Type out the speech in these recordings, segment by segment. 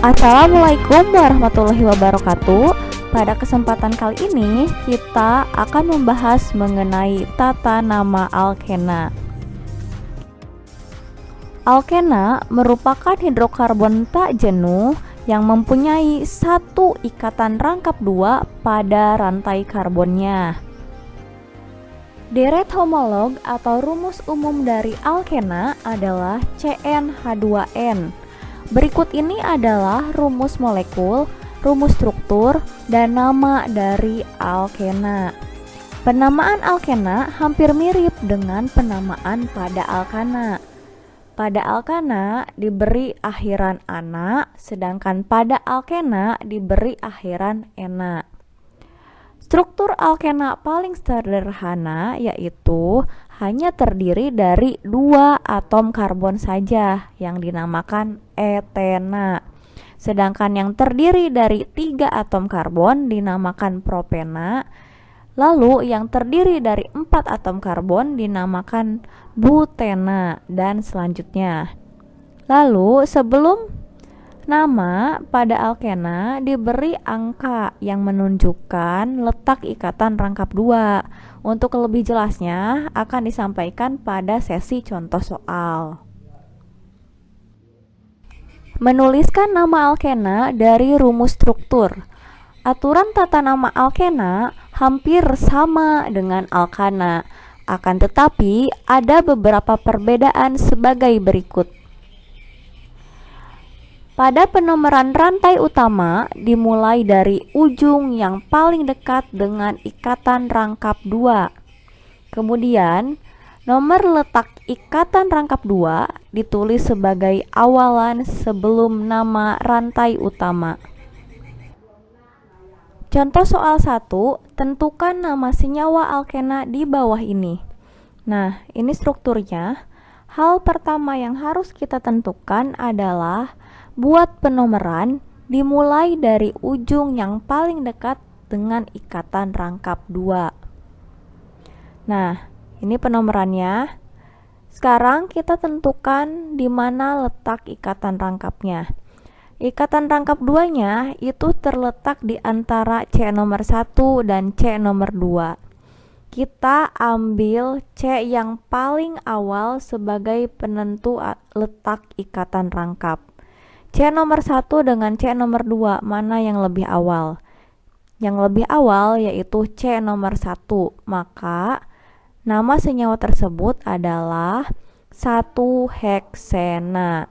Assalamualaikum warahmatullahi wabarakatuh. Pada kesempatan kali ini kita akan membahas mengenai tata nama alkena. Alkena merupakan hidrokarbon tak jenuh yang mempunyai satu ikatan rangkap dua pada rantai karbonnya. Deret homolog atau rumus umum dari alkena adalah CnH2n. Berikut ini adalah rumus molekul, rumus struktur, dan nama dari alkena. Penamaan alkena hampir mirip dengan penamaan pada alkana. Pada alkana diberi akhiran -ana, sedangkan pada alkena diberi akhiran -ena. Struktur alkena paling sederhana yaitu hanya terdiri dari 2 atom karbon saja yang dinamakan etena. Sedangkan yang terdiri dari 3 atom karbon dinamakan propena. Lalu yang terdiri dari 4 atom karbon dinamakan butena dan selanjutnya. Lalu sebelum nama pada alkena diberi angka yang menunjukkan letak ikatan rangkap dua. Untuk lebih jelasnya akan disampaikan pada sesi contoh soal. Menuliskan nama alkena dari rumus struktur. Aturan tata nama alkena hampir sama dengan alkana, akan tetapi ada beberapa perbedaan sebagai berikut. Pada penomoran rantai utama dimulai dari ujung yang paling dekat dengan ikatan rangkap dua. Kemudian, nomor letak ikatan rangkap dua ditulis sebagai awalan sebelum nama rantai utama. Contoh soal 1, tentukan nama senyawa alkena di bawah ini. Nah, ini strukturnya. Hal pertama yang harus kita tentukan adalah buat penomoran dimulai dari ujung yang paling dekat dengan ikatan rangkap dua. Nah, ini penomorannya. Sekarang kita tentukan di mana letak ikatan rangkapnya. Ikatan rangkap duanya itu terletak di antara C nomor 1 dan C nomor 2. Kita ambil C yang paling awal sebagai penentu letak ikatan rangkap. C nomor 1 dengan C nomor 2 mana yang lebih awal? Yang lebih awal yaitu C nomor 1. Maka nama senyawa tersebut adalah 1-heksena.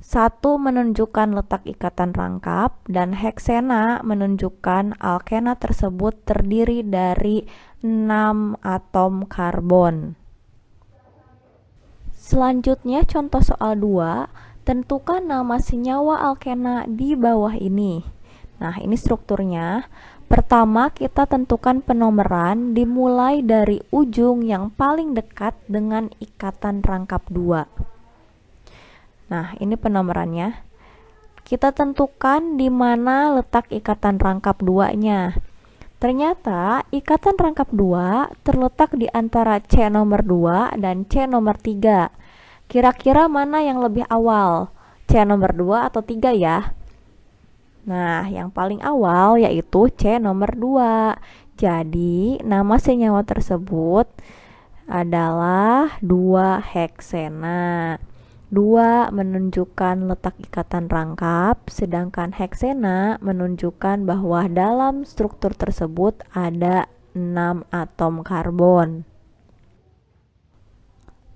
1 menunjukkan letak ikatan rangkap dan heksena menunjukkan alkena tersebut terdiri dari 6 atom karbon. Selanjutnya contoh soal 2, tentukan nama senyawa alkena di bawah ini. Nah, ini strukturnya. Pertama, kita tentukan penomoran dimulai dari ujung yang paling dekat dengan ikatan rangkap 2. Nah, ini penomorannya. Kita tentukan di mana letak ikatan rangkap 2-nya. Ternyata ikatan rangkap 2 terletak di antara C nomor 2 dan C nomor 3. Kira-kira mana yang lebih awal? C nomor 2 atau 3 ya? Nah, yang paling awal yaitu C nomor 2. Jadi, nama senyawa tersebut adalah 2-heksena. 2 menunjukkan letak ikatan rangkap, sedangkan heksena menunjukkan bahwa dalam struktur tersebut ada 6 atom karbon.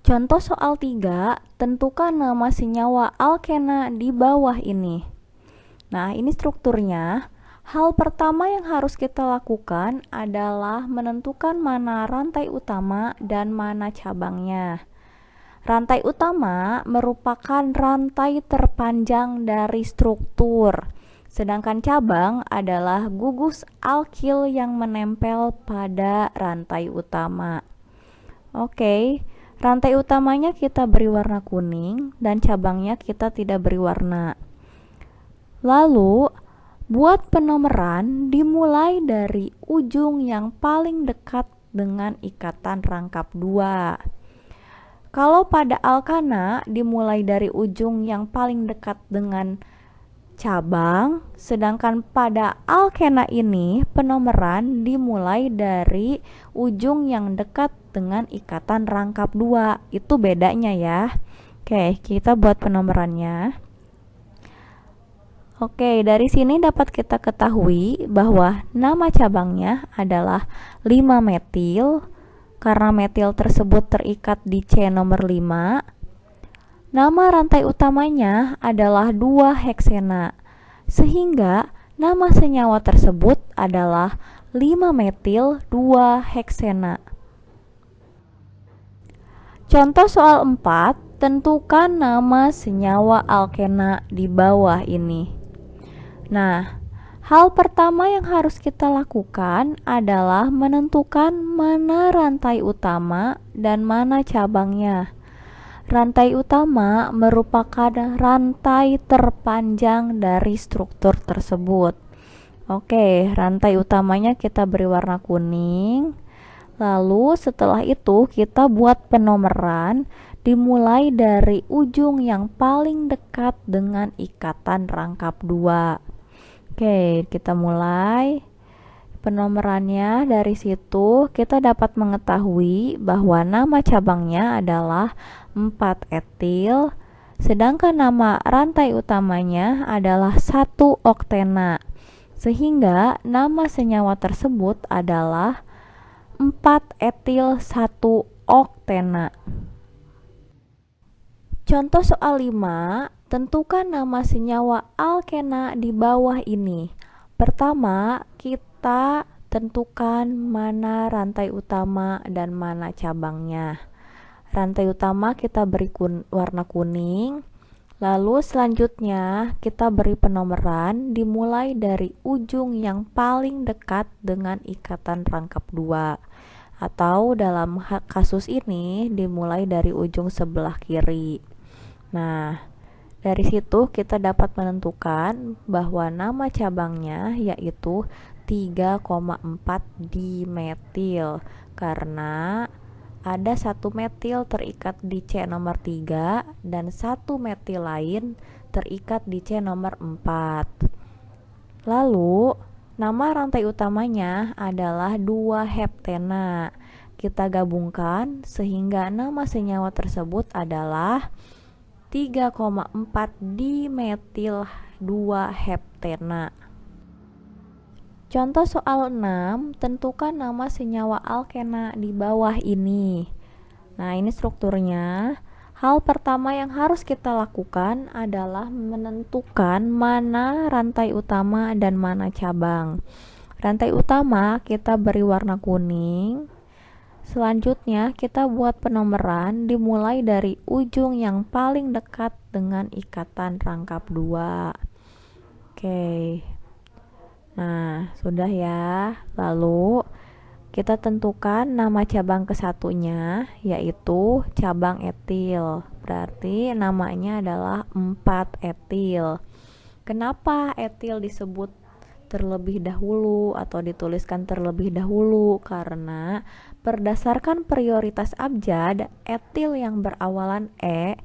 Contoh soal 3, tentukan nama senyawa alkena di bawah ini. Nah, ini strukturnya. Hal pertama yang harus kita lakukan adalah menentukan mana rantai utama dan mana cabangnya. Rantai utama merupakan rantai terpanjang dari struktur, sedangkan cabang adalah gugus alkil yang menempel pada rantai utama. Oke, rantai utamanya kita beri warna kuning dan cabangnya kita tidak beri warna. Lalu, buat penomoran dimulai dari ujung yang paling dekat dengan ikatan rangkap 2. Kalau pada alkana dimulai dari ujung yang paling dekat dengan cabang, sedangkan pada alkena ini penomeran dimulai dari ujung yang dekat dengan ikatan rangkap 2. Itu bedanya ya. Oke, kita buat penomerannya. Oke, dari sini dapat kita ketahui bahwa nama cabangnya adalah 5-metil. Karena metil tersebut terikat di C nomor 5, nama rantai utamanya adalah 2-heksena, sehingga nama senyawa tersebut adalah 5-metil 2-heksena. Contoh soal 4, tentukan nama senyawa alkena di bawah ini. Nah, hal pertama yang harus kita lakukan adalah menentukan mana rantai utama dan mana cabangnya. Rantai utama merupakan rantai terpanjang dari struktur tersebut. Oke, rantai utamanya kita beri warna kuning. Lalu setelah itu kita buat penomeran dimulai dari ujung yang paling dekat dengan ikatan rangkap 2. Oke, kita mulai penomorannya. Dari situ kita dapat mengetahui bahwa nama cabangnya adalah 4-etil, sedangkan nama rantai utamanya adalah 1-oktena, sehingga nama senyawa tersebut adalah 4-etil 1-oktena. Contoh soal 5, tentukan nama senyawa alkena di bawah ini. Pertama, kita tentukan mana rantai utama dan mana cabangnya. Rantai utama kita beri warna kuning. Lalu selanjutnya kita beri penomeran dimulai dari ujung yang paling dekat dengan ikatan rangkap 2. Atau dalam kasus ini dimulai dari ujung sebelah kiri. Nah, dari situ kita dapat menentukan bahwa nama cabangnya yaitu 3,4 dimetil, karena ada 1 metil terikat di C nomor 3 dan 1 metil lain terikat di C nomor 4. Lalu nama rantai utamanya adalah 2-heptena. Kita gabungkan sehingga nama senyawa tersebut adalah 3,4 dimetil 2-heptena. Contoh soal 6, tentukan nama senyawa alkena di bawah ini. Nah, ini strukturnya. Hal pertama yang harus kita lakukan adalah menentukan mana rantai utama dan mana cabang. Rantai utama kita beri warna kuning. Selanjutnya kita buat penomeran dimulai dari ujung yang paling dekat dengan ikatan rangkap 2. Oke. Nah, sudah ya. Lalu kita tentukan nama cabang kesatunya yaitu cabang etil. Berarti namanya adalah 4-etil. Kenapa etil disebut terlebih dahulu atau dituliskan terlebih dahulu? Karena berdasarkan prioritas abjad, etil yang berawalan E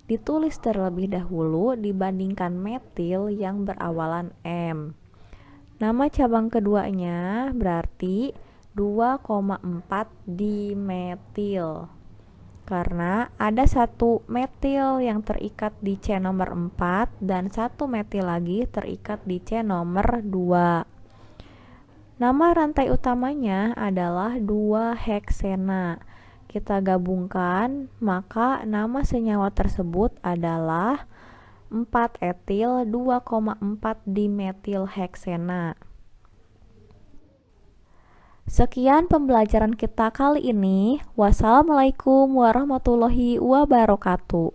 ditulis terlebih dahulu dibandingkan metil yang berawalan M. Nama cabang keduanya berarti 2,4 dimetil, karena ada 1 metil yang terikat di C nomor 4 dan 1 metil lagi terikat di C nomor 2. Nama rantai utamanya adalah 2-heksena. Kita gabungkan, maka nama senyawa tersebut adalah 4-etil 2,4 dimetil heksena. Sekian pembelajaran kita kali ini. Wassalamualaikum warahmatullahi wabarakatuh.